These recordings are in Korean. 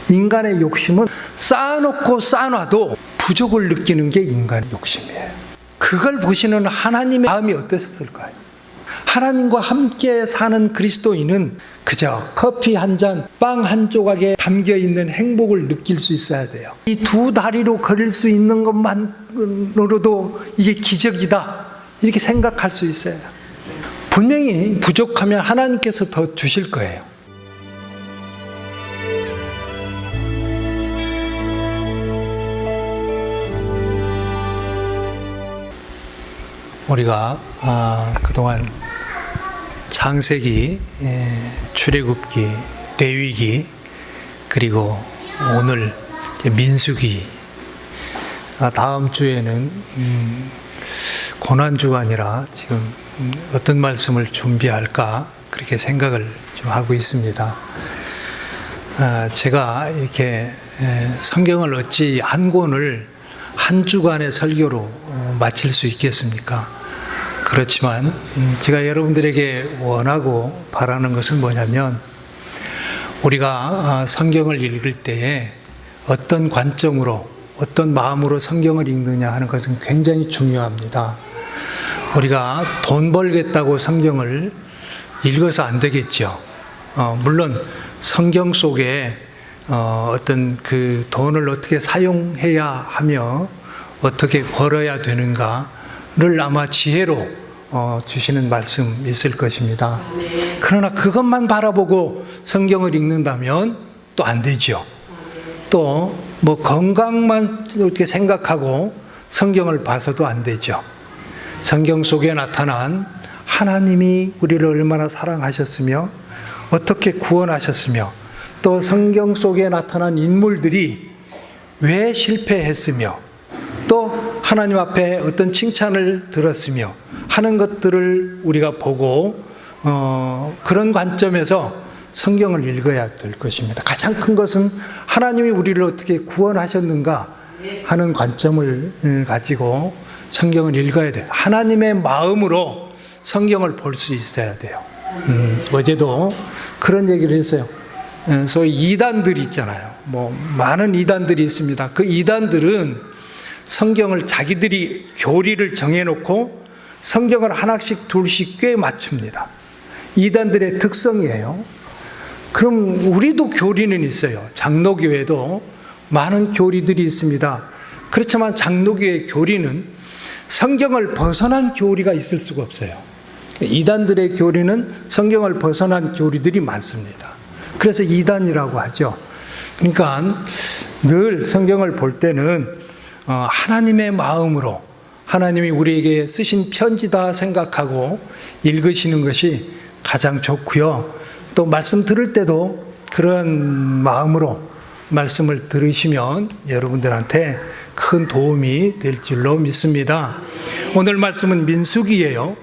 인간의 욕심은 쌓아놓고 쌓아놔도 부족을 느끼는 게 인간의 욕심이에요. 그걸 보시는 하나님의 마음이 어땠을까요? 하나님과 함께 사는 그리스도인은 그저 커피 한 잔, 빵 한 조각에 담겨있는 행복을 느낄 수 있어야 돼요. 이 두 다리로 걸을 수 있는 것만으로도 이게 기적이다, 이렇게 생각할 수 있어요. 분명히 부족하면 하나님께서 더 주실 거예요. 우리가 그동안 창세기, 출애굽기, 레위기, 그리고 오늘 민수기, 다음 주에는 고난주간이라 지금 어떤 말씀을 준비할까 그렇게 생각을 좀 하고 있습니다. 제가 이렇게 성경을 어찌 한 권을 한 주간의 설교로 마칠 수 있겠습니까? 그렇지만 제가 여러분들에게 원하고 바라는 것은 뭐냐면, 우리가 성경을 읽을 때에 어떤 관점으로, 어떤 마음으로 성경을 읽느냐 하는 것은 굉장히 중요합니다. 우리가 돈 벌겠다고 성경을 읽어서 안 되겠죠. 물론 성경 속에 어떤 그 돈을 어떻게 사용해야 하며 어떻게 벌어야 되는가를 아마 지혜로 주시는 말씀 있을 것입니다. 그러나 그것만 바라보고 성경을 읽는다면 또 안 되죠. 또 뭐 건강만 이렇게 생각하고 성경을 봐서도 안 되죠. 성경 속에 나타난 하나님이 우리를 얼마나 사랑하셨으며 어떻게 구원하셨으며, 또 성경 속에 나타난 인물들이 왜 실패했으며, 또 하나님 앞에 어떤 칭찬을 들었으며 하는 것들을 우리가 보고 그런 관점에서 성경을 읽어야 될 것입니다. 가장 큰 것은 하나님이 우리를 어떻게 구원하셨는가 하는 관점을 가지고 성경을 읽어야 돼요. 하나님의 마음으로 성경을 볼 수 있어야 돼요. 어제도 그런 얘기를 했어요. 소위 이단들이 있잖아요. 많은 이단들이 있습니다. 그 이단들은 성경을 자기들이 교리를 정해놓고 성경을 하나씩 둘씩 꽤 맞춥니다. 이단들의 특성이에요. 그럼 우리도 교리는 있어요. 장로교회도 많은 교리들이 있습니다. 그렇지만 장로교회 교리는 성경을 벗어난 교리가 있을 수가 없어요. 이단들의 교리는 성경을 벗어난 교리들이 많습니다. 그래서 이단이라고 하죠. 그러니까 늘 성경을 볼 때는 하나님의 마음으로, 하나님이 우리에게 쓰신 편지다 생각하고 읽으시는 것이 가장 좋고요. 또 말씀 들을 때도 그런 마음으로 말씀을 들으시면 여러분들한테 큰 도움이 될 줄로 믿습니다. 오늘 말씀은 민수기예요.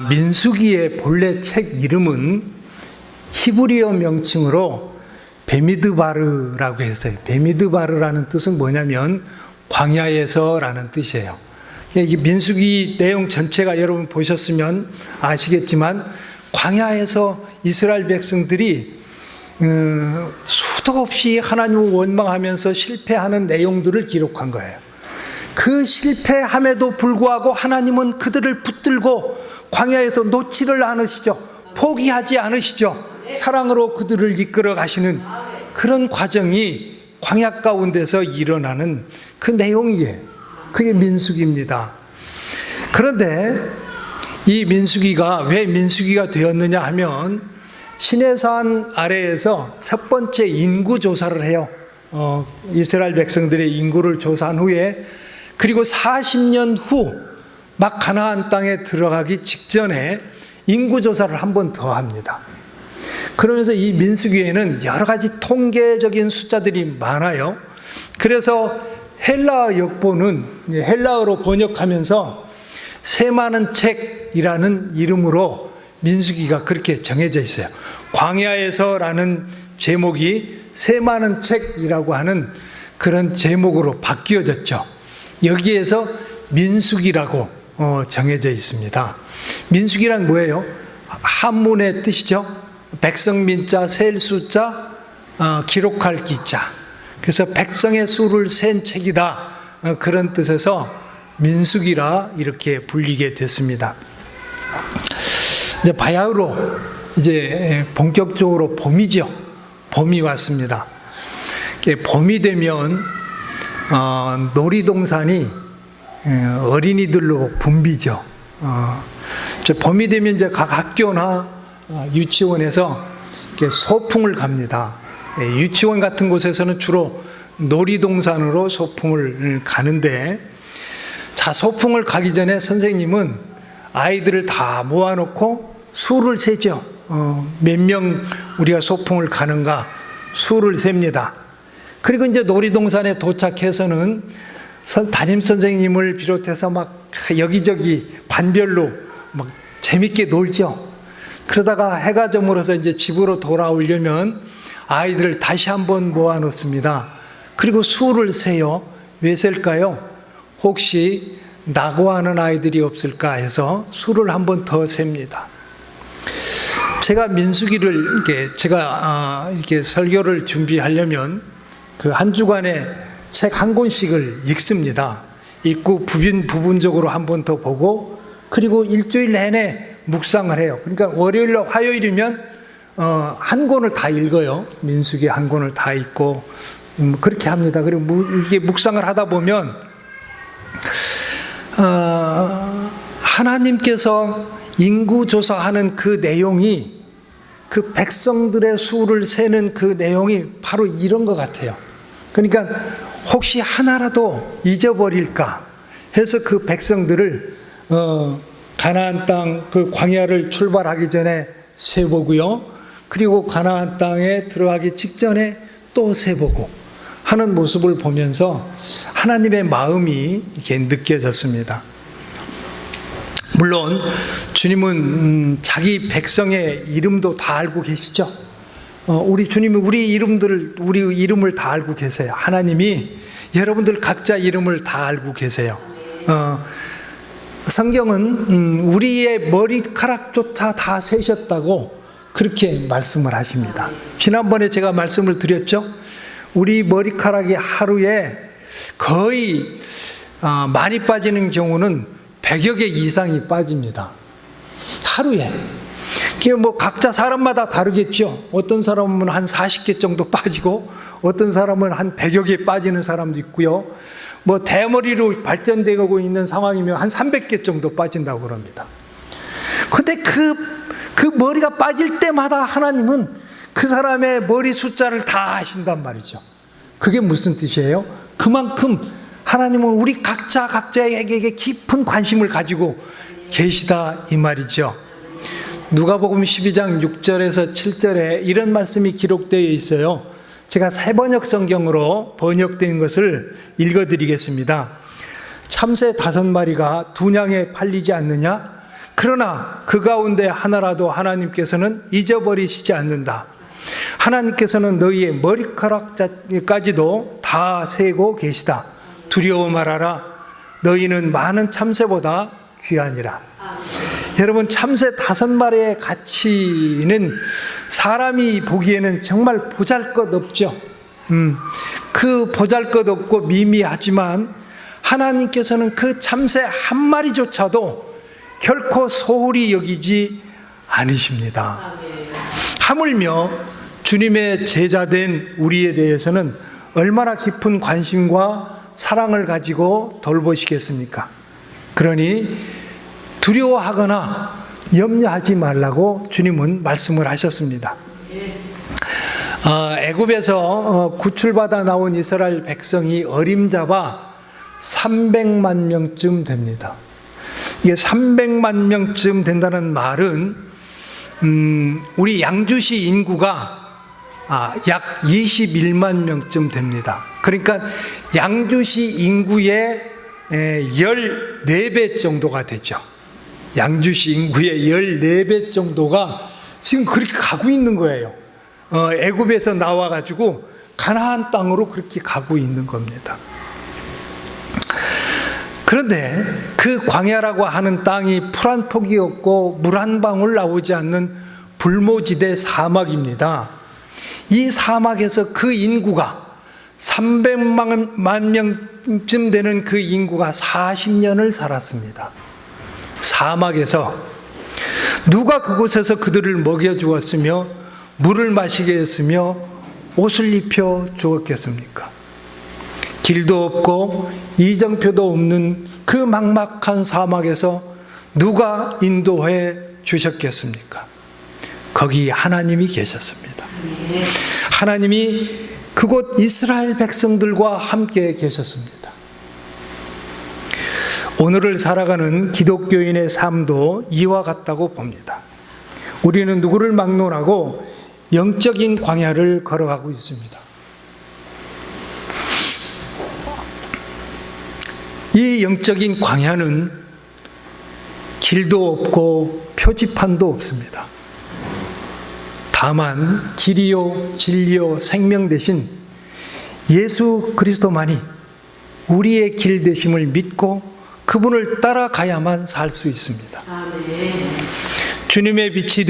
민수기의 본래 책 이름은 히브리어 명칭으로 베미드바르라고 했어요. 베미드바르라는 뜻은 뭐냐면 광야에서라는 뜻이에요. 이 민수기 내용 전체가 여러분 보셨으면 아시겠지만, 광야에서 이스라엘 백성들이 수도 없이 하나님을 원망하면서 실패하는 내용들을 기록한 거예요. 그 실패함에도 불구하고 하나님은 그들을 붙들고 광야에서 놓지를 않으시죠. 포기하지 않으시죠. 사랑으로 그들을 이끌어 가시는 그런 과정이 광야 가운데서 일어나는 그 내용이에요. 그게 민수기입니다. 그런데 이 민수기가 왜 민수기가 되었느냐 하면, 시내산 아래에서 첫 번째 인구 조사를 해요. 이스라엘 백성들의 인구를 조사한 후에, 그리고 40년 후 막 가나안 땅에 들어가기 직전에 인구 조사를 한 번 더 합니다. 그러면서 이 민수기에는 여러 가지 통계적인 숫자들이 많아요. 그래서 헬라어 역본은 헬라어로 번역하면서 새 많은 책이라는 이름으로 민수기가 그렇게 정해져 있어요. 광야에서라는 제목이 새 많은 책이라고 하는 그런 제목으로 바뀌어졌죠. 여기에서 민수기라고 정해져 있습니다. 민수기란 뭐예요? 한문의 뜻이죠. 백성민자, 셀 숫자, 기록할 기자. 그래서 백성의 수를 센 책이다. 그런 뜻에서 민수기라 이렇게 불리게 됐습니다. 이제 바야흐로 이제 본격적으로 봄이죠. 봄이 왔습니다. 봄이 되면 놀이동산이 어린이들로 붐비죠. 봄이 되면 이제 각 학교나 유치원에서 소풍을 갑니다. 유치원 같은 곳에서는 주로 놀이동산으로 소풍을 가는데, 자, 소풍을 가기 전에 선생님은 아이들을 다 모아놓고 수를 세죠. 몇 명 우리가 소풍을 가는가 수를 셉니다. 그리고 이제 놀이동산에 도착해서는 담임 선생님을 비롯해서 막 여기저기 반별로 막 재밌게 놀죠. 그러다가 해가 저물어서 이제 집으로 돌아오려면 아이들을 다시 한번 모아놓습니다. 그리고 수를 세요. 왜 셀까요? 혹시 낙오하는 아이들이 없을까 해서 수를 한 번 더 셉니다. 제가 민수기를 이렇게 설교를 준비하려면 그 한 주간에 책 한 권씩을 읽습니다. 읽고 부분적으로 한 번 더 보고, 그리고 일주일 내내 묵상을 해요. 그러니까 월요일로 화요일이면 한 권을 다 읽어요. 민수기 한 권을 다 읽고 그렇게 합니다. 그리고 이게 묵상을 하다 보면 하나님께서 인구 조사하는 그 내용이, 그 백성들의 수를 세는 그 내용이 바로 이런 것 같아요. 그러니까 혹시 하나라도 잊어버릴까 해서 그 백성들을 가나안 땅 그 광야를 출발하기 전에 세보고요. 그리고 가나안 땅에 들어가기 직전에 또 세보고 하는 모습을 보면서 하나님의 마음이 이렇게 느껴졌습니다. 물론 주님은 자기 백성의 이름도 다 알고 계시죠. 우리 주님이 우리 이름을 다 알고 계세요. 하나님이 여러분들 각자 이름을 다 알고 계세요. 성경은 우리의 머리카락조차 다 세셨다고 그렇게 말씀을 하십니다. 지난번에 제가 말씀을 드렸죠. 우리 머리카락이 하루에 거의 많이 빠지는 경우는 100여 개 이상이 빠집니다. 하루에. 그게 뭐 각자 사람마다 다르겠죠. 어떤 사람은 한 40개 정도 빠지고, 어떤 사람은 한 100여 개 빠지는 사람도 있고요. 뭐 대머리로 발전되고 있는 상황이면 한 300개 정도 빠진다고 그럽니다. 근데 그 머리가 빠질 때마다 하나님은 그 사람의 머리 숫자를 다 아신단 말이죠. 그게 무슨 뜻이에요? 그만큼 하나님은 우리 각자에게 깊은 관심을 가지고 계시다 이 말이죠. 누가복음 12장 6절에서 7절에 이런 말씀이 기록되어 있어요. 제가 새번역 성경으로 번역된 것을 읽어드리겠습니다. 참새 5마리가 2냥에 팔리지 않느냐? 그러나 그 가운데 하나라도 하나님께서는 잊어버리시지 않는다. 하나님께서는 너희의 머리카락까지도 다 세고 계시다. 두려워 말아라. 너희는 많은 참새보다 귀하니라. 여러분, 참새 5마리의 가치는 사람이 보기에는 정말 보잘것없죠. 그 보잘것없고 미미하지만 하나님께서는 그 참새 한 마리조차도 결코 소홀히 여기지 않으십니다. 하물며 주님의 제자된 우리에 대해서는 얼마나 깊은 관심과 사랑을 가지고 돌보시겠습니까? 그러니 두려워하거나 염려하지 말라고 주님은 말씀을 하셨습니다. 애굽에서 구출받아 나온 이스라엘 백성이 어림잡아 300만 명쯤 됩니다. 이게 300만 명쯤 된다는 말은 우리 양주시 인구가 약 21만 명쯤 됩니다. 그러니까 양주시 인구의 14배 정도가 되죠. 양주시 인구의 14배 정도가 지금 그렇게 가고 있는 거예요. 애굽에서 나와가지고 가나안 땅으로 그렇게 가고 있는 겁니다. 그런데 그 광야라고 하는 땅이 풀 한 폭이 없고 물 한 방울 나오지 않는 불모지대 사막입니다. 이 사막에서 그 인구가 300만 명쯤 되는 그 인구가 40년을 살았습니다. 사막에서 누가 그곳에서 그들을 먹여 주었으며 물을 마시게 했으며 옷을 입혀 주었겠습니까? 길도 없고 이정표도 없는 그 막막한 사막에서 누가 인도해 주셨겠습니까? 거기 하나님이 계셨습니다. 하나님이 그곳 이스라엘 백성들과 함께 계셨습니다. 오늘을 살아가는 기독교인의 삶도 이와 같다고 봅니다. 우리는 누구를 막론하고 영적인 광야를 걸어가고 있습니다. 이 영적인 광야는 길도 없고 표지판도 없습니다. 다만 길이요 진리요 생명 대신 예수 그리스도만이 우리의 길 되심을 믿고 그분을 따라가야만 살 수 있습니다. 주님이 빛이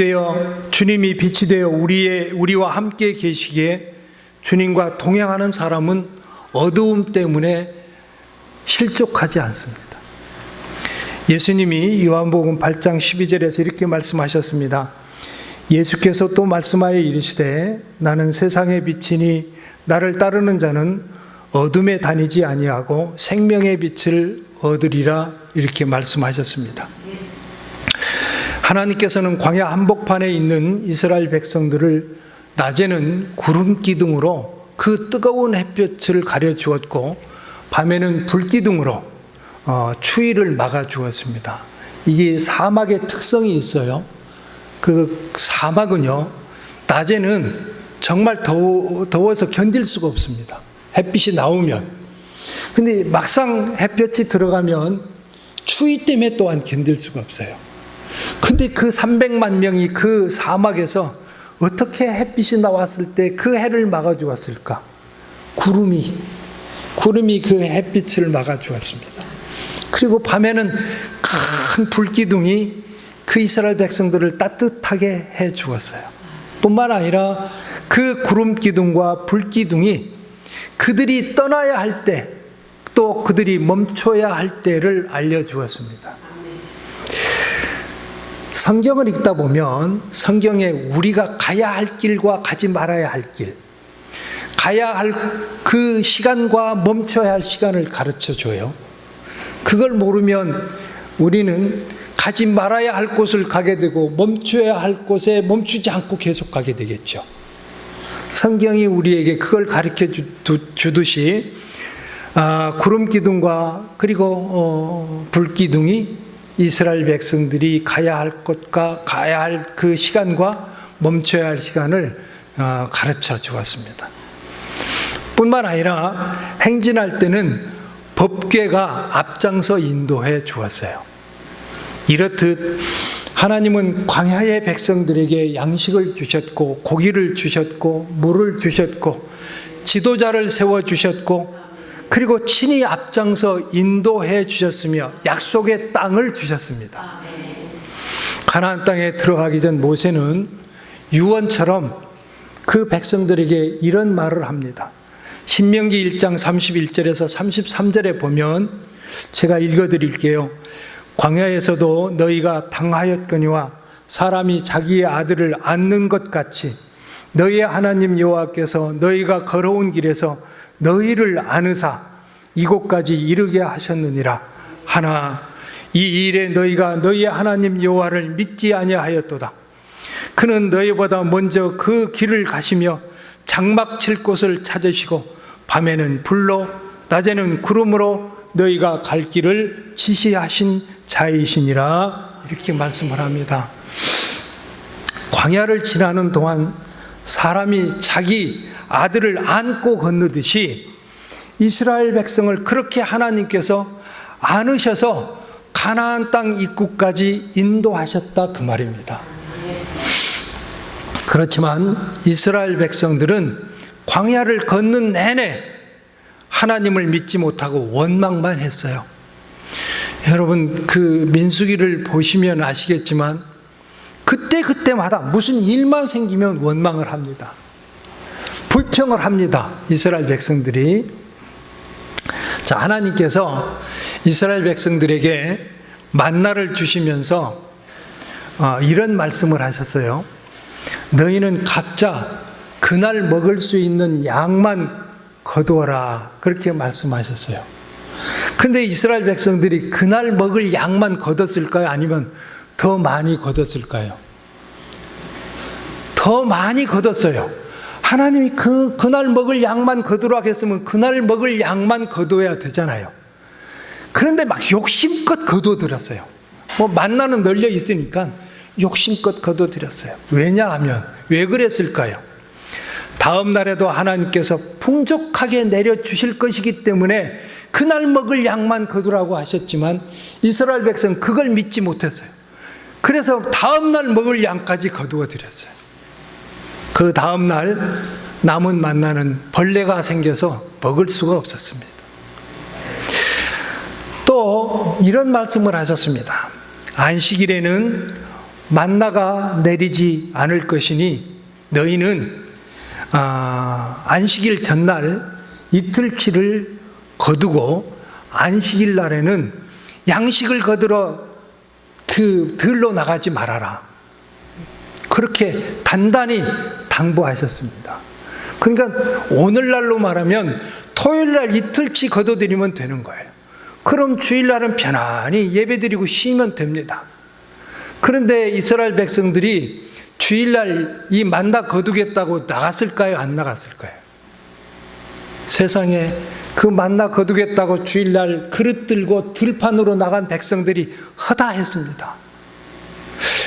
되어 우리와 함께 계시기에 주님과 동행하는 사람은 어두움 때문에 실족하지 않습니다. 예수님이 요한복음 8장 12절에서 이렇게 말씀하셨습니다. 예수께서 또 말씀하여 이르시되 나는 세상의 빛이니 나를 따르는 자는 어둠에 다니지 아니하고 생명의 빛을 얻으리라 이렇게 말씀하셨습니다. 하나님께서는 광야 한복판에 있는 이스라엘 백성들을 낮에는 구름 기둥으로 그 뜨거운 햇볕을 가려 주었고 밤에는 불 기둥으로 추위를 막아 주었습니다. 이게 사막의 특성이 있어요. 그 사막은요, 낮에는 정말 더워서 견딜 수가 없습니다. 햇빛이 나오면. 근데 막상 햇볕이 들어가면 추위 때문에 또한 견딜 수가 없어요. 근데 그 300만 명이 그 사막에서 어떻게 햇빛이 나왔을 때 그 해를 막아주었을까? 구름이 그 햇빛을 막아주었습니다. 그리고 밤에는 큰 불기둥이 그 이스라엘 백성들을 따뜻하게 해 주었어요. 뿐만 아니라 그 구름 기둥과 불 기둥이 그들이 떠나야 할 때, 또 그들이 멈춰야 할 때를 알려주었습니다. 성경을 읽다 보면 성경에 우리가 가야 할 길과 가지 말아야 할 길, 가야 할 그 시간과 멈춰야 할 시간을 가르쳐 줘요. 그걸 모르면 우리는 가지 말아야 할 곳을 가게 되고 멈춰야 할 곳에 멈추지 않고 계속 가게 되겠죠. 성경이 우리에게 그걸 가르쳐 주듯이 구름 기둥과 그리고 불 기둥이 이스라엘 백성들이 가야 할 곳과 가야 할 그 시간과 멈춰야 할 시간을 가르쳐 주었습니다. 뿐만 아니라 행진할 때는 법궤가 앞장서 인도해 주었어요. 이렇듯 하나님은 광야의 백성들에게 양식을 주셨고 고기를 주셨고 물을 주셨고 지도자를 세워주셨고 그리고 친히 앞장서 인도해 주셨으며 약속의 땅을 주셨습니다. 가나안 땅에 들어가기 전 모세는 유언처럼 그 백성들에게 이런 말을 합니다. 신명기 1장 31절에서 33절에 보면 제가 읽어드릴게요. 광야에서도 너희가 당하였거니와 사람이 자기의 아들을 안는 것 같이 너희의 하나님 여호와께서 너희가 걸어온 길에서 너희를 안으사 이곳까지 이르게 하셨느니라. 하나 이 일에 너희가 너희의 하나님 여호와를 믿지 아니하였도다. 그는 너희보다 먼저 그 길을 가시며 장막 칠 곳을 찾으시고 밤에는 불로 낮에는 구름으로 너희가 갈 길을 지시하신 자이시니라. 이렇게 말씀을 합니다. 광야를 지나는 동안 사람이 자기 아들을 안고 건너듯이 이스라엘 백성을 그렇게 하나님께서 안으셔서 가나안 땅 입구까지 인도하셨다 그 말입니다. 그렇지만 이스라엘 백성들은 광야를 걷는 내내 하나님을 믿지 못하고 원망만 했어요. 여러분 그 민수기를 보시면 아시겠지만 그때마다 무슨 일만 생기면 원망을 합니다. 불평을 합니다. 이스라엘 백성들이. 자, 하나님께서 이스라엘 백성들에게 만나를 주시면서 이런 말씀을 하셨어요. 너희는 각자 그날 먹을 수 있는 양만 거두어라. 그렇게 말씀하셨어요. 그런데 이스라엘 백성들이 그날 먹을 양만 거뒀을까요? 아니면 더 많이 거뒀을까요? 더 많이 거뒀어요. 하나님이 그날 먹을 양만 거두라고 했으면 그날 먹을 양만 거둬야 되잖아요. 그런데 막 욕심껏 거둬들였어요. 뭐 만나는 널려 있으니까 욕심껏 거둬들였어요. 왜냐하면 왜 그랬을까요? 다음 날에도 하나님께서 풍족하게 내려주실 것이기 때문에 그날 먹을 양만 거두라고 하셨지만 이스라엘 백성은 그걸 믿지 못했어요. 그래서 다음 날 먹을 양까지 거두어 드렸어요. 그 다음 날 남은 만나는 벌레가 생겨서 먹을 수가 없었습니다. 또 이런 말씀을 하셨습니다. 안식일에는 만나가 내리지 않을 것이니 너희는 안식일 전날 이틀치를 거두고 안식일 날에는 양식을 거두러 그 들로 나가지 말아라. 그렇게 단단히 당부하셨습니다. 그러니까 오늘날로 말하면 토요일날 이틀치 거둬들이면 되는 거예요. 그럼 주일날은 편안히 예배드리고 쉬면 됩니다. 그런데 이스라엘 백성들이 주일날 이 만나 거두겠다고 나갔을까요? 안 나갔을까요? 세상에 그 만나 거두겠다고 주일날 그릇 들고 들판으로 나간 백성들이 허다했습니다.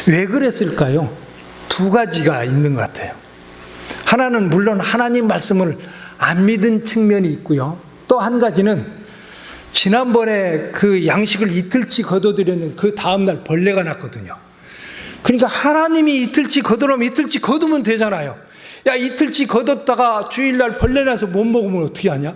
왜 그랬을까요? 두 가지가 있는 것 같아요. 하나는 물론 하나님 말씀을 안 믿은 측면이 있고요. 또 한 가지는 지난번에 그 양식을 이틀치 거둬들였는 그 다음날 벌레가 났거든요. 그러니까 하나님이 이틀치 거두라면 이틀치 거두면 되잖아요. 야, 이틀치 거뒀다가 주일날 벌레 나서 못 먹으면 어떻게 하냐?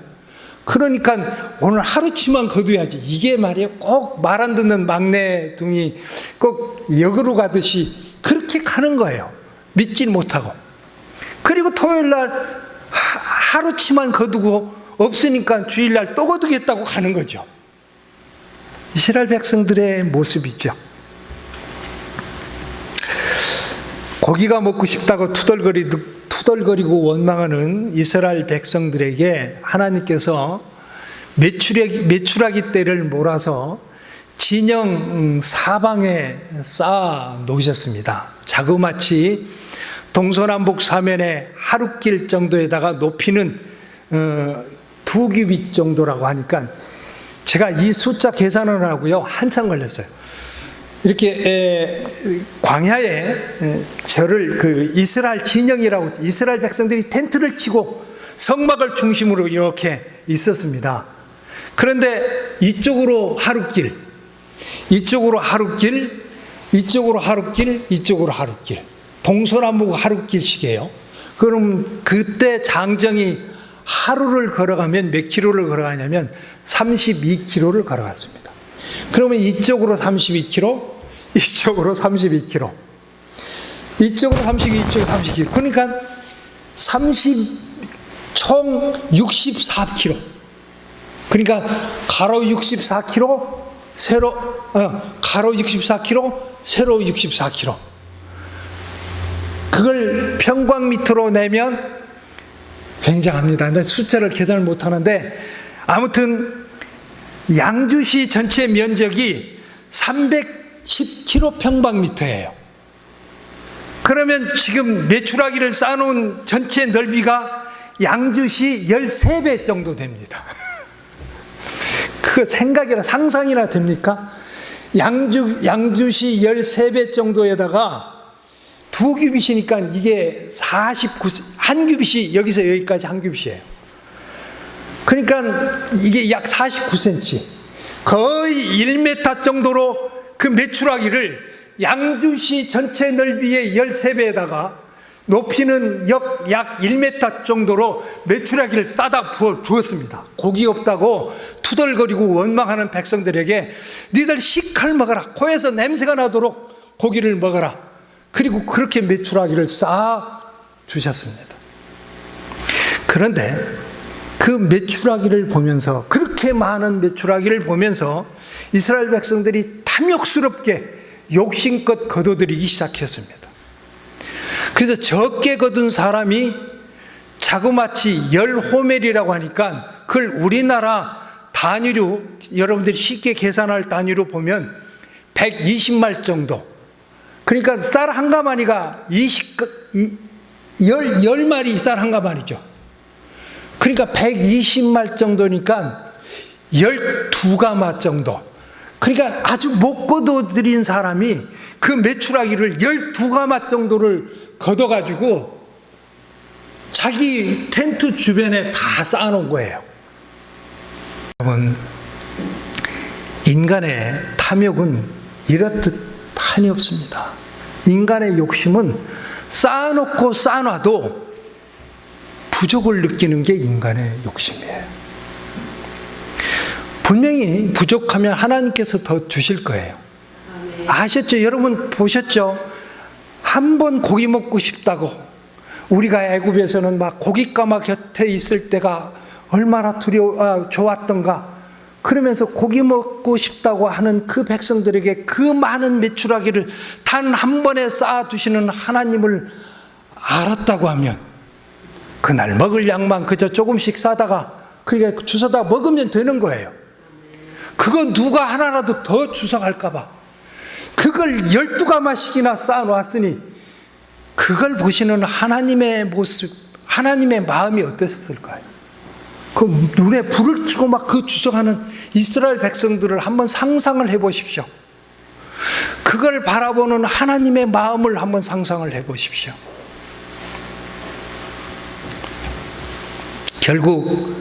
그러니까 오늘 하루치만 거둬야지. 이게 말이에요. 꼭 말 안 듣는 막내둥이 꼭 역으로 가듯이 그렇게 가는 거예요. 믿지 못하고. 그리고 토요일날 하루치만 거두고 없으니까 주일날 또 거두겠다고 가는 거죠. 이스라엘 백성들의 모습이죠. 고기가 먹고 싶다고 투덜거리고 원망하는 이스라엘 백성들에게 하나님께서 메추라기 떼를 몰아서 진영 사방에 쌓아 놓으셨습니다. 자그마치 동서남북 사면의 하루길 정도에다가 높이는 2규빗 정도라고 하니까 제가 이 숫자 계산을 하고요 한참 걸렸어요. 이렇게 광야에 저를 그 이스라엘 진영이라고 이스라엘 백성들이 텐트를 치고 성막을 중심으로 이렇게 있었습니다. 그런데 이쪽으로 하루길, 이쪽으로 하루길, 이쪽으로 하루길, 이쪽으로 하루길, 동서남북 하루길씩이에요. 그럼 그때 장정이 하루를 걸어가면 몇 킬로를 걸어가냐면 32km를 걸어갔습니다. 그러면 이쪽으로 32km, 이쪽으로 32km, 이쪽으로 32km, 이쪽으로 32km. 그러니까 총 64km. 그러니까 가로 64km, 가로 64km, 세로 64km. 그걸 평방미터로 내면 굉장합니다. 근데 숫자를 계산을 못하는데 아무튼 양주시 전체 면적이 310km 평방미터예요. 그러면 지금 메추라기를 쌓아놓은 전체 넓이가 양주시 13배 정도 됩니다. 그 생각이나 상상이나 됩니까? 양주시 13배 정도에다가 2규빗이니까 이게 한 규빗이 여기서 여기까지 한 규빗이에요. 그러니까 이게 약 49cm, 거의 1m 정도로 그 메추라기를 양주시 전체 넓이의 13배에다가 높이는 약 1m 정도로 메추라기를 싸다 부어 주었습니다. 고기 없다고 투덜거리고 원망하는 백성들에게 니들 시칼 먹어라, 코에서 냄새가 나도록 고기를 먹어라. 그리고 그렇게 메추라기를 쌓아 주셨습니다. 그런데 그 메추라기를 보면서, 그렇게 많은 메추라기를 보면서 이스라엘 백성들이 탐욕스럽게 욕심껏 거둬들이기 시작했습니다. 그래서 적게 거둔 사람이 자그마치 10호멜이라고 하니까 그걸 우리나라 단위로, 여러분들이 쉽게 계산할 단위로 보면 120말 정도. 그러니까 쌀 한 가마니가 10마리 쌀 한 가마니죠. 그러니까 120말 정도니까 12가마 정도. 그러니까 아주 못 거둬들인 사람이 그 메추라기를 12가마 정도를 걷어가지고 자기 텐트 주변에 다 쌓아놓은 거예요. 여러분, 인간의 탐욕은 이렇듯 한이 없습니다. 인간의 욕심은 쌓아놓고 쌓아놔도 부족을 느끼는 게 인간의 욕심이에요. 분명히 부족하면 하나님께서 더 주실 거예요. 아셨죠? 여러분 보셨죠? 한 번 고기 먹고 싶다고, 우리가 애굽에서는 막 고깃가마 곁에 있을 때가 얼마나 좋았던가, 그러면서 고기 먹고 싶다고 하는 그 백성들에게 그 많은 메추라기를 단 한 번에 쌓아두시는 하나님을 알았다고 하면 그날 먹을 양만 그저 조금씩 싸다가, 그러니까 주워다 먹으면 되는 거예요. 그거 누가 하나라도 더 주워갈까봐 그걸 12가마씩이나 쌓아놓았으니 그걸 보시는 하나님의 모습, 하나님의 마음이 어땠을까요? 그 눈에 불을 켜고 막 그 주워가는 이스라엘 백성들을 한번 상상을 해보십시오. 그걸 바라보는 하나님의 마음을 한번 상상을 해보십시오. 결국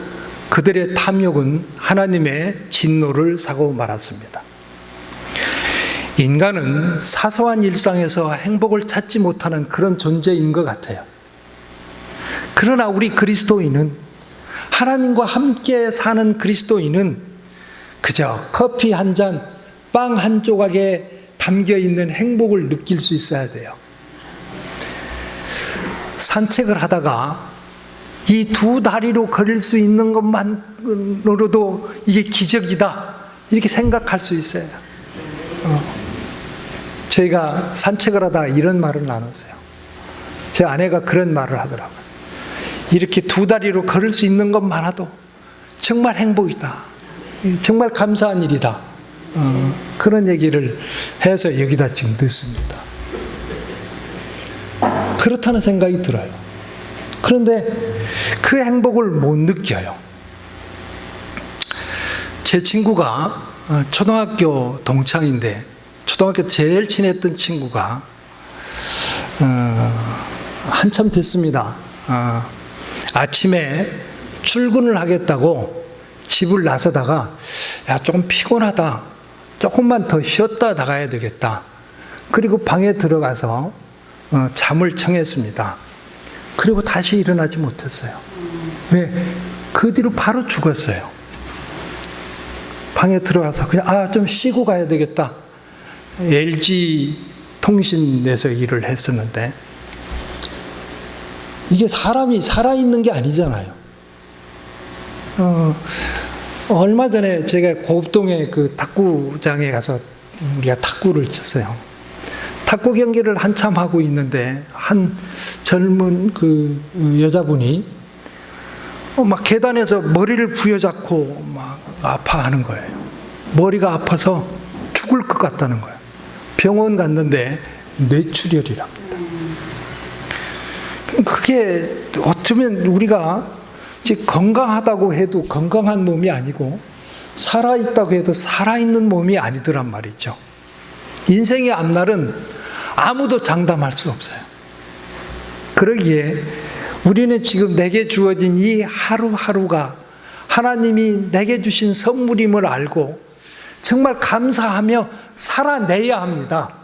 그들의 탐욕은 하나님의 진노를 사고 말았습니다. 인간은 사소한 일상에서 행복을 찾지 못하는 그런 존재인 것 같아요. 그러나 우리 그리스도인은, 하나님과 함께 사는 그리스도인은 그저 커피 한 잔, 빵 한 조각에 담겨있는 행복을 느낄 수 있어야 돼요. 산책을 하다가 이 두 다리로 걸을 수 있는 것만으로도 이게 기적이다, 이렇게 생각할 수 있어요. 저희가 산책을 하다가 이런 말을 나눴어요. 제 아내가 그런 말을 하더라고요. 이렇게 두 다리로 걸을 수 있는 것만으로도 정말 행복이다, 정말 감사한 일이다, 그런 얘기를 해서 여기다 지금 넣습니다. 그렇다는 생각이 들어요. 그런데 그 행복을 못 느껴요. 제 친구가 초등학교 동창인데, 초등학교 제일 친했던 친구가 한참 됐습니다. 아침에 출근을 하겠다고 집을 나서다가, 야, 조금 피곤하다, 조금만 더 쉬었다 나가야 되겠다. 그리고 방에 들어가서 잠을 청했습니다. 그리고 다시 일어나지 못했어요. 왜? 그 뒤로 바로 죽었어요. 방에 들어가서 그냥 좀 쉬고 가야 되겠다. LG 통신에서 일을 했었는데, 이게 사람이 살아있는 게 아니잖아요. 얼마 전에 제가 고읍동에 그 탁구장에 가서 우리가 탁구를 쳤어요. 탁구 경기를 한참 하고 있는데 한 젊은 그 여자분이 막 계단에서 머리를 부여잡고 막 아파하는 거예요. 머리가 아파서 죽을 것 같다는 거예요. 병원 갔는데 뇌출혈이랍니다. 그게 어쩌면 우리가 건강하다고 해도 건강한 몸이 아니고, 살아있다고 해도 살아있는 몸이 아니더란 말이죠. 인생의 앞날은 아무도 장담할 수 없어요. 그러기에 우리는 지금 내게 주어진 이 하루하루가 하나님이 내게 주신 선물임을 알고 정말 감사하며 살아내야 합니다.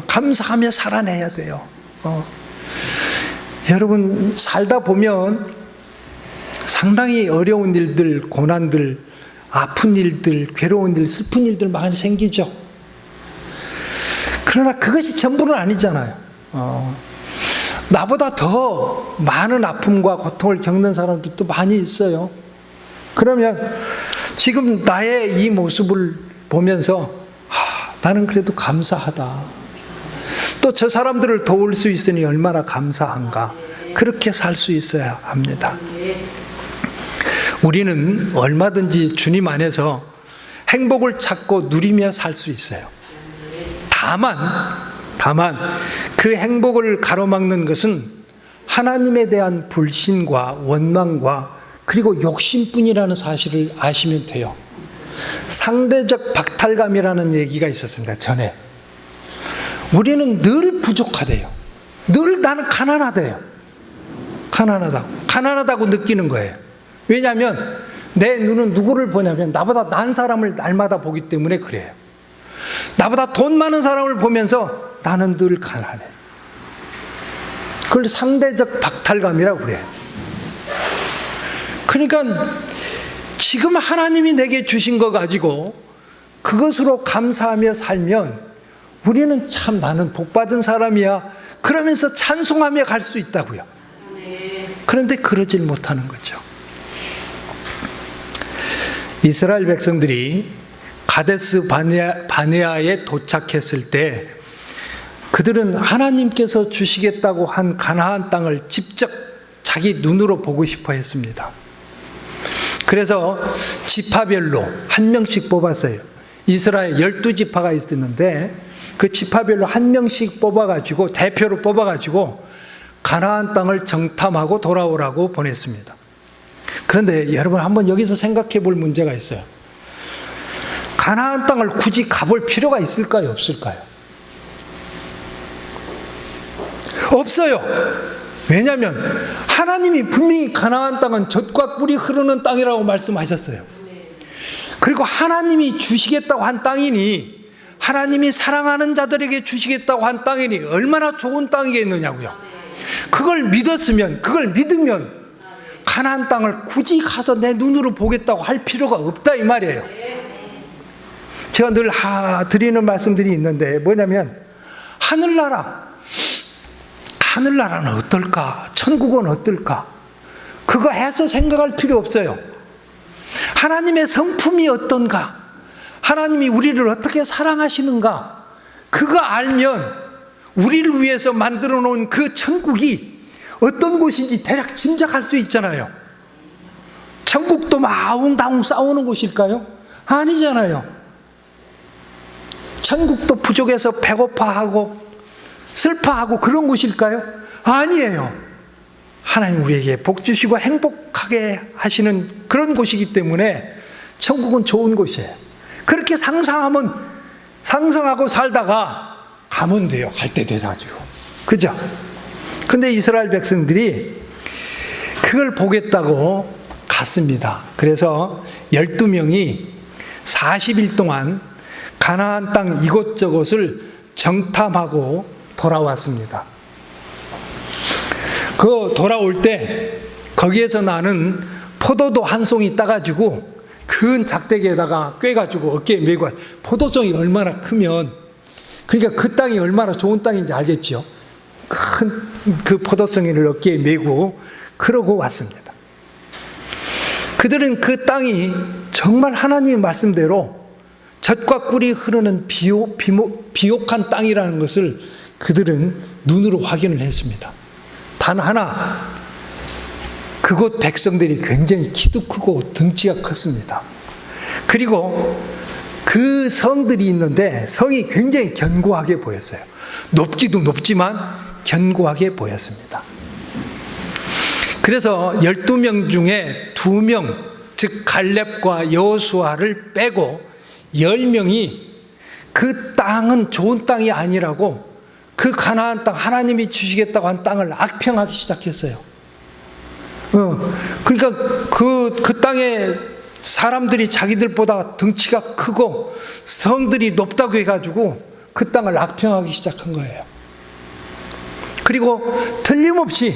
감사하며 살아내야 돼요. 여러분, 살다 보면 상당히 어려운 일들, 고난들, 아픈 일들, 괴로운 일, 슬픈 일들 많이 생기죠. 그러나 그것이 전부는 아니잖아요. 나보다 더 많은 아픔과 고통을 겪는 사람들도 많이 있어요. 그러면 지금 나의 이 모습을 보면서 나는 그래도 감사하다. 또 저 사람들을 도울 수 있으니 얼마나 감사한가. 그렇게 살 수 있어야 합니다. 우리는 얼마든지 주님 안에서 행복을 찾고 누리며 살 수 있어요. 다만 그 행복을 가로막는 것은 하나님에 대한 불신과 원망과 그리고 욕심뿐이라는 사실을 아시면 돼요. 상대적 박탈감이라는 얘기가 있었습니다. 전에. 우리는 늘 부족하대요. 늘 나는 가난하대요. 가난하다고 느끼는 거예요. 왜냐하면 내 눈은 누구를 보냐면 나보다 나은 사람을 날마다 보기 때문에 그래요. 나보다 돈 많은 사람을 보면서 나는 늘 가난해. 그걸 상대적 박탈감이라고 그래요. 그러니까 지금 하나님이 내게 주신 거 가지고 그것으로 감사하며 살면 우리는 참 나는 복받은 사람이야 그러면서 찬송하며 갈 수 있다고요. 그런데 그러질 못하는 거죠. 이스라엘 백성들이 가데스 바네아에 도착했을 때 그들은 하나님께서 주시겠다고 한 가나안 땅을 직접 자기 눈으로 보고 싶어 했습니다. 그래서 지파별로 한 명씩 뽑았어요. 이스라엘 12지파가 있었는데 그 지파별로 한 명씩 뽑아가지고 대표로 뽑아가지고 가나안 땅을 정탐하고 돌아오라고 보냈습니다. 그런데 여러분 한번 여기서 생각해 볼 문제가 있어요. 가나안 땅을 굳이 가볼 필요가 있을까요? 없을까요? 없어요. 왜냐하면 하나님이 분명히 가나안 땅은 젖과 꿀이 흐르는 땅이라고 말씀하셨어요. 그리고 하나님이 주시겠다고 한 땅이니 하나님이 사랑하는 자들에게 주시겠다고 한 땅이니 얼마나 좋은 땅이겠느냐고요. 그걸 믿었으면, 그걸 믿으면 가나안 땅을 굳이 가서 내 눈으로 보겠다고 할 필요가 없다 이 말이에요. 제가 늘 드리는 말씀들이 있는데 뭐냐면 하늘나라는 어떨까? 천국은 어떨까? 그거 해서 생각할 필요 없어요. 하나님의 성품이 어떤가? 하나님이 우리를 어떻게 사랑하시는가? 그거 알면 우리를 위해서 만들어 놓은 그 천국이 어떤 곳인지 대략 짐작할 수 있잖아요. 천국도 막 아웅다웅 싸우는 곳일까요? 아니잖아요. 천국도 부족해서 배고파하고 슬퍼하고 그런 곳일까요? 아니에요. 하나님 우리에게 복 주시고 행복하게 하시는 그런 곳이기 때문에 천국은 좋은 곳이에요. 그렇게 상상하고 살다가 가면 돼요. 갈 때 돼가지고. 그죠? 근데 이스라엘 백성들이 그걸 보겠다고 갔습니다. 그래서 12명이 40일 동안 가나안 땅 이곳저곳을 정탐하고 돌아왔습니다. 그 돌아올 때 거기에서 나는 포도도 한 송이 따가지고 큰 작대기에다가 꿰가지고 어깨에 메고 포도송이 얼마나 크면 그러니까 그 땅이 얼마나 좋은 땅인지 알겠죠. 큰 그 포도송이를 어깨에 메고 그러고 왔습니다. 그들은 그 땅이 정말 하나님의 말씀대로 젖과 꿀이 흐르는 비옥한 땅이라는 것을 그들은 눈으로 확인을 했습니다. 단 하나, 그곳 백성들이 굉장히 키도 크고 덩치가 컸습니다. 그리고 그 성들이 있는데 성이 굉장히 견고하게 보였어요. 높기도 높지만 견고하게 보였습니다. 그래서 12명 중에 2명, 즉 갈렙과 여호수아를 빼고 10명이 그 땅은 좋은 땅이 아니라고 그 가나안 땅, 하나님이 주시겠다고 한 땅을 악평하기 시작했어요. 그러니까 그 땅에 사람들이 자기들보다 덩치가 크고 성들이 높다고 해가지고 그 땅을 악평하기 시작한 거예요. 그리고 틀림없이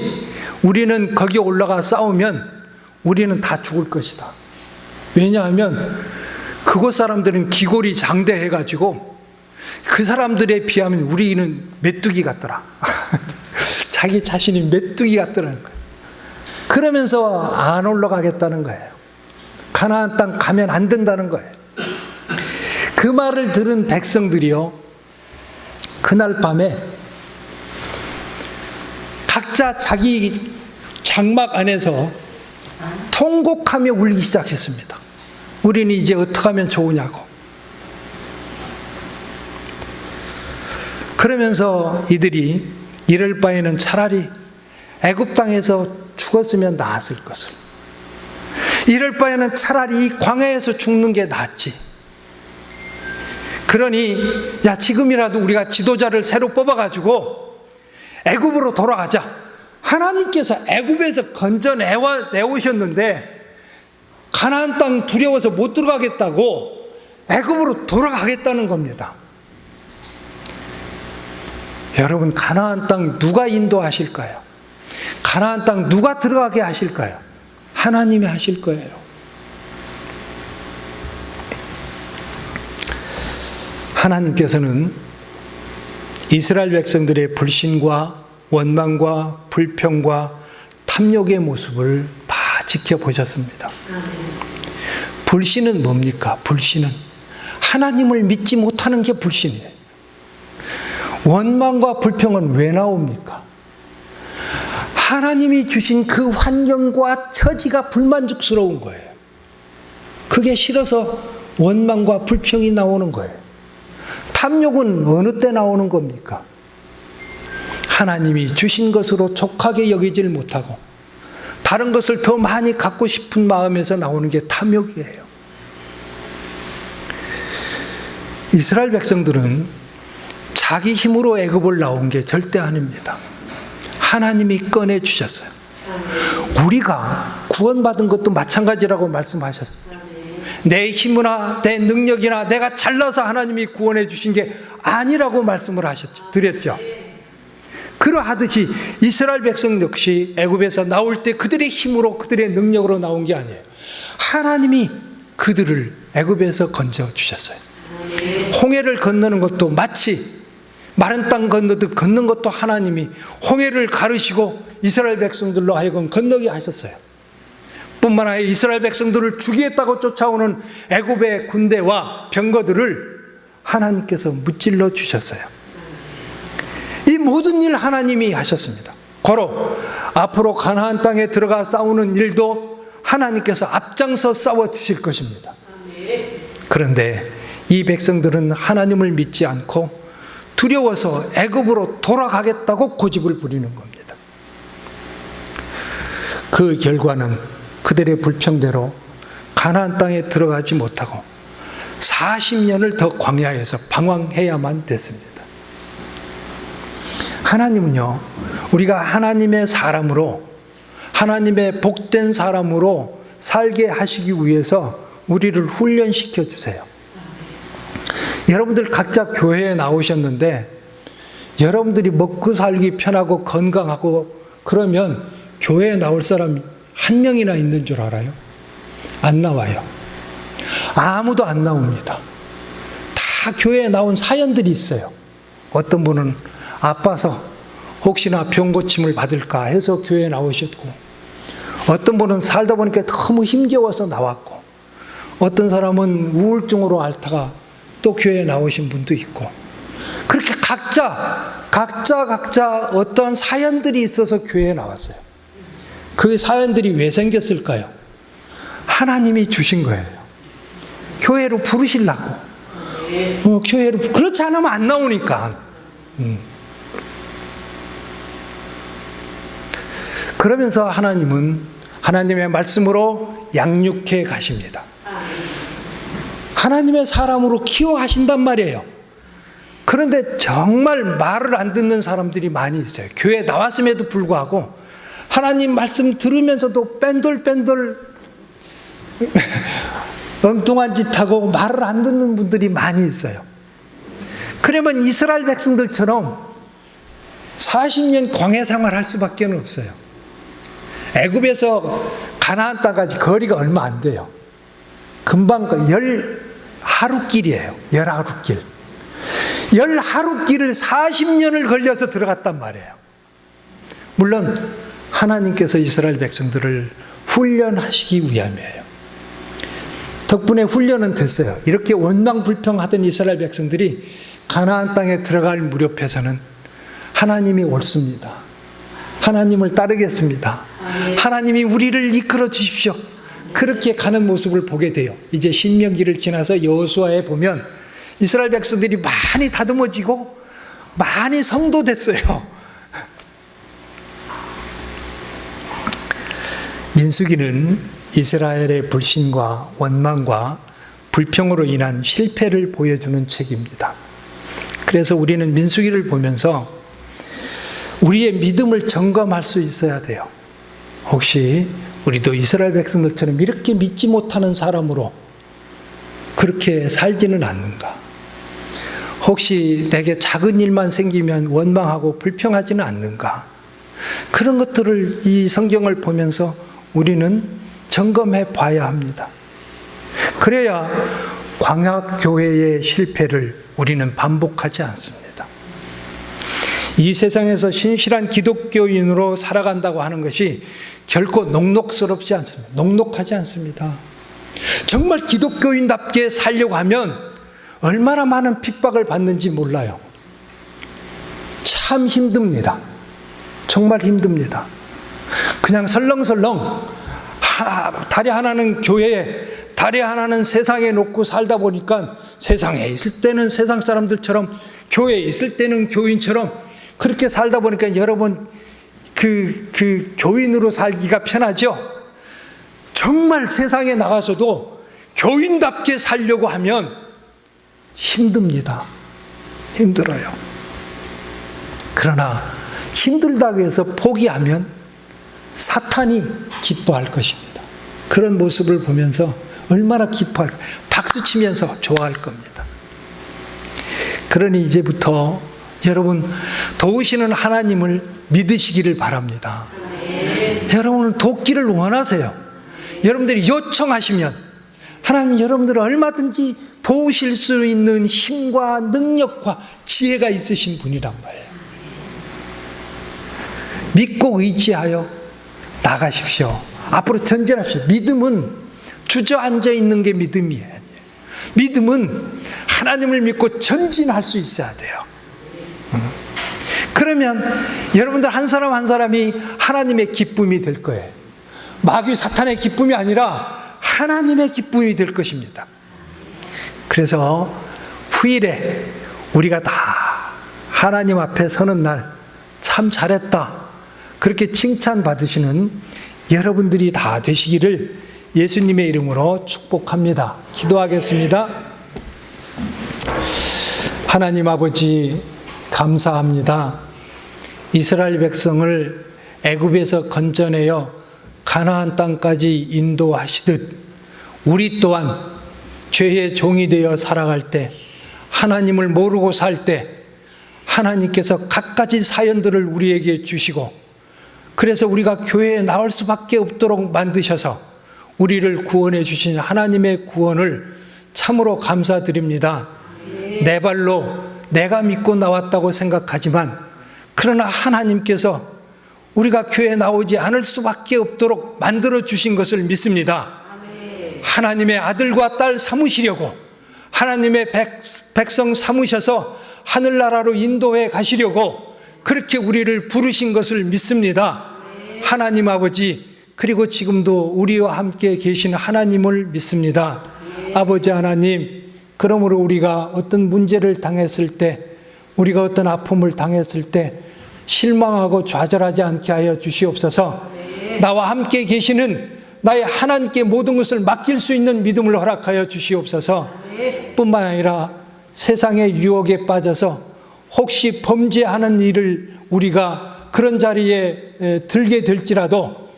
우리는 거기 올라가 싸우면 우리는 다 죽을 것이다. 왜냐하면 그곳 사람들은 기골이 장대해가지고 그 사람들에 비하면 우리는 메뚜기 같더라. 자기 자신이 메뚜기 같다는 거예요. 그러면서 안 올라가겠다는 거예요. 가나안 땅 가면 안 된다는 거예요. 그 말을 들은 백성들이요, 그날 밤에 각자 자기 장막 안에서 통곡하며 울기 시작했습니다. 우리는 이제 어떻게 하면 좋으냐고. 그러면서 이들이 이럴 바에는 차라리 애굽 땅에서 죽었으면 나았을 것을, 이럴 바에는 차라리 이 광야에서 죽는 게 낫지. 그러니 야, 지금이라도 우리가 지도자를 새로 뽑아가지고 애굽으로 돌아가자. 하나님께서 애굽에서 건져내오셨는데 가나안 땅 두려워서 못 들어가겠다고 애굽으로 돌아가겠다는 겁니다. 여러분, 가나안 땅 누가 인도하실까요? 가나안 땅 누가 들어가게 하실까요? 하나님이 하실 거예요. 하나님께서는 이스라엘 백성들의 불신과 원망과 불평과 탐욕의 모습을 다 지켜보셨습니다. 불신은 뭡니까? 불신은 하나님을 믿지 못하는 게 불신이에요. 원망과 불평은 왜 나옵니까? 하나님이 주신 그 환경과 처지가 불만족스러운 거예요. 그게 싫어서 원망과 불평이 나오는 거예요. 탐욕은 어느 때 나오는 겁니까? 하나님이 주신 것으로 족하게 여기질 못하고 다른 것을 더 많이 갖고 싶은 마음에서 나오는 게 탐욕이에요. 이스라엘 백성들은 자기 힘으로 애굽을 나온 게 절대 아닙니다. 하나님이 꺼내주셨어요. 우리가 구원받은 것도 마찬가지라고 말씀하셨어요. 내 힘이나 내 능력이나 내가 잘나서 하나님이 구원해 주신 게 아니라고 말씀을 드렸죠. 그러하듯이 이스라엘 백성 역시 애굽에서 나올 때 그들의 힘으로 그들의 능력으로 나온 게 아니에요. 하나님이 그들을 애굽에서 건져 주셨어요. 홍해를 건너는 것도 마치 마른 땅 건너듯 걷는 것도 하나님이 홍해를 가르시고 이스라엘 백성들로 하여금 건너게 하셨어요. 뿐만 아니라 이스라엘 백성들을 죽이겠다고 쫓아오는 애굽의 군대와 병거들을 하나님께서 무찔러 주셨어요. 이 모든 일 하나님이 하셨습니다. 고로 앞으로 가나안 땅에 들어가 싸우는 일도 하나님께서 앞장서 싸워 주실 것입니다. 그런데 이 백성들은 하나님을 믿지 않고 두려워서 애굽으로 돌아가겠다고 고집을 부리는 겁니다. 그 결과는 그들의 불평대로 가나안 땅에 들어가지 못하고 40년을 더 광야에서 방황해야만 됐습니다. 하나님은요, 우리가 하나님의 사람으로, 하나님의 복된 사람으로 살게 하시기 위해서 우리를 훈련시켜 주세요. 여러분들 각자 교회에 나오셨는데 여러분들이 먹고 살기 편하고 건강하고 그러면 교회에 나올 사람이 한 명이나 있는 줄 알아요? 안 나와요. 아무도 안 나옵니다. 다 교회에 나온 사연들이 있어요. 어떤 분은 아파서 혹시나 병 고침을 받을까 해서 교회에 나오셨고, 어떤 분은 살다 보니까 너무 힘겨워서 나왔고, 어떤 사람은 우울증으로 앓다가 또 교회에 나오신 분도 있고, 그렇게 각자 어떤 사연들이 있어서 교회에 나왔어요. 그 사연들이 왜 생겼을까요? 하나님이 주신 거예요. 교회로 부르시려고. 교회로, 그렇지 않으면 안 나오니까. 그러면서 하나님은 하나님의 말씀으로 양육해 가십니다. 하나님의 사람으로 키워하신단 말이에요. 그런데 정말 말을 안 듣는 사람들이 많이 있어요. 교회에 나왔음에도 불구하고 하나님 말씀 들으면서도 뺀돌뺀돌 엉뚱한 짓 하고 말을 안 듣는 분들이 많이 있어요. 그러면 이스라엘 백성들처럼 40년 광야 생활할 수밖에 없어요. 애굽에서 가나안 땅까지 거리가 얼마 안 돼요. 금방 10하루길이에요. 10하루길. 10하루길을 40년을 걸려서 들어갔단 말이에요. 물론 하나님께서 이스라엘 백성들을 훈련하시기 위함이에요. 덕분에 훈련은 됐어요. 이렇게 원망불평하던 이스라엘 백성들이 가나안 땅에 들어갈 무렵에서는 하나님이 옳습니다. 하나님을 따르겠습니다. 하나님이 우리를 이끌어 주십시오. 그렇게 가는 모습을 보게 돼요. 이제 신명기를 지나서 여호수아에 보면 이스라엘 백성들이 많이 다듬어지고 많이 성도됐어요. 민수기는 이스라엘의 불신과 원망과 불평으로 인한 실패를 보여주는 책입니다. 그래서 우리는 민수기를 보면서 우리의 믿음을 점검할 수 있어야 돼요. 혹시 우리도 이스라엘 백성들처럼 이렇게 믿지 못하는 사람으로 그렇게 살지는 않는가? 혹시 내게 작은 일만 생기면 원망하고 불평하지는 않는가? 그런 것들을 이 성경을 보면서 우리는 점검해 봐야 합니다. 그래야 광야교회의 실패를 우리는 반복하지 않습니다. 이 세상에서 신실한 기독교인으로 살아간다고 하는 것이 결코 녹록스럽지 않습니다. 녹록하지 않습니다. 정말 기독교인답게 살려고 하면 얼마나 많은 핍박을 받는지 몰라요. 참 힘듭니다. 정말 힘듭니다. 그냥 설렁설렁 다리 하나는 교회에 다리 하나는 세상에 놓고 살다 보니까 세상에 있을 때는 세상 사람들처럼 교회에 있을 때는 교인처럼 그렇게 살다 보니까 여러분 그 교인으로 살기가 편하죠? 정말 세상에 나가서도 교인답게 살려고 하면 힘듭니다. 힘들어요. 그러나 힘들다고 해서 포기하면 사탄이 기뻐할 것입니다. 그런 모습을 보면서 얼마나 기뻐할까? 박수치면서 좋아할 겁니다. 그러니 이제부터 여러분 도우시는 하나님을 믿으시기를 바랍니다. 여러분은 돕기를 원하세요. 여러분들이 요청하시면 하나님 여러분들은 얼마든지 도우실 수 있는 힘과 능력과 지혜가 있으신 분이란 말이에요. 믿고 의지하여 나가십시오. 앞으로 전진하십시오. 믿음은 주저앉아 있는 게 믿음이에요. 믿음은 하나님을 믿고 전진할 수 있어야 돼요. 그러면 여러분들 한 사람 한 사람이 하나님의 기쁨이 될 거예요. 마귀 사탄의 기쁨이 아니라 하나님의 기쁨이 될 것입니다. 그래서 후일에 우리가 다 하나님 앞에 서는 날 참 잘했다 그렇게 칭찬받으시는 여러분들이 다 되시기를 예수님의 이름으로 축복합니다. 기도하겠습니다. 하나님 아버지 감사합니다. 이스라엘 백성을 애굽에서 건져내어 가나안 땅까지 인도하시듯 우리 또한 죄의 종이 되어 살아갈 때 하나님을 모르고 살 때 하나님께서 갖가지 사연들을 우리에게 주시고 그래서 우리가 교회에 나올 수밖에 없도록 만드셔서 우리를 구원해 주신 하나님의 구원을 참으로 감사드립니다. 내 발로 내가 믿고 나왔다고 생각하지만 그러나 하나님께서 우리가 교회에 나오지 않을 수밖에 없도록 만들어 주신 것을 믿습니다. 하나님의 아들과 딸 삼으시려고 하나님의 백성 삼으셔서 하늘나라로 인도해 가시려고 그렇게 우리를 부르신 것을 믿습니다. 하나님 아버지 그리고 지금도 우리와 함께 계신 하나님을 믿습니다. 아버지 하나님 그러므로 우리가 어떤 문제를 당했을 때 우리가 어떤 아픔을 당했을 때 실망하고 좌절하지 않게 하여 주시옵소서. 나와 함께 계시는 나의 하나님께 모든 것을 맡길 수 있는 믿음을 허락하여 주시옵소서. 뿐만 아니라 세상의 유혹에 빠져서 혹시 범죄하는 일을 우리가 그런 자리에 들게 될지라도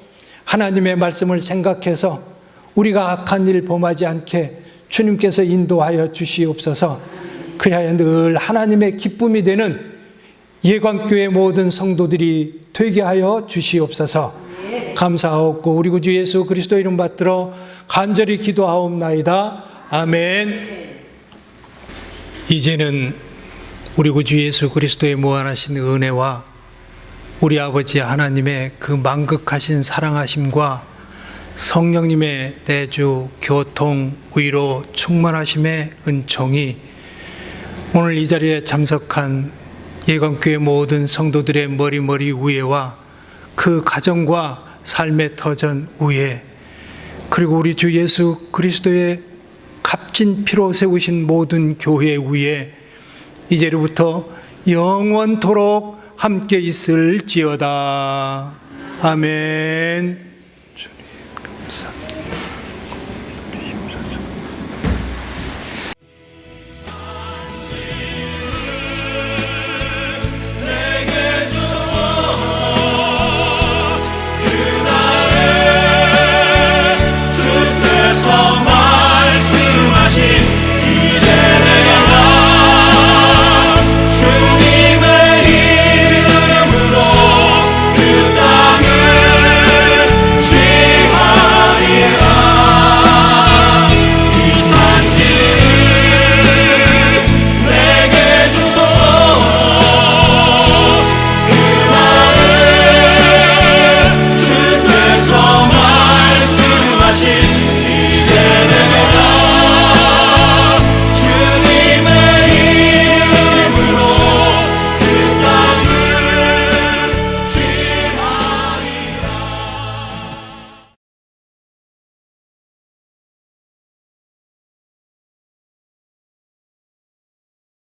하나님의 말씀을 생각해서 우리가 악한 일 범하지 않게 주님께서 인도하여 주시옵소서. 그리하여 늘 하나님의 기쁨이 되는 예관교회 모든 성도들이 되게 하여 주시옵소서. 감사하옵고 우리 구주 예수 그리스도 이름 받들어 간절히 기도하옵나이다. 아멘. 이제는 우리 구주 예수 그리스도의 무한하신 은혜와 우리 아버지 하나님의 그 만극하신 사랑하심과 성령님의 내주, 교통, 위로, 충만하심의 은총이 오늘 이 자리에 참석한 예감교회 모든 성도들의 머리 위에와 그 가정과 삶의 터전 위에, 그리고 우리 주 예수 그리스도의 값진 피로 세우신 모든 교회 위에 이제로부터 영원토록 함께 있을지어다. 아멘.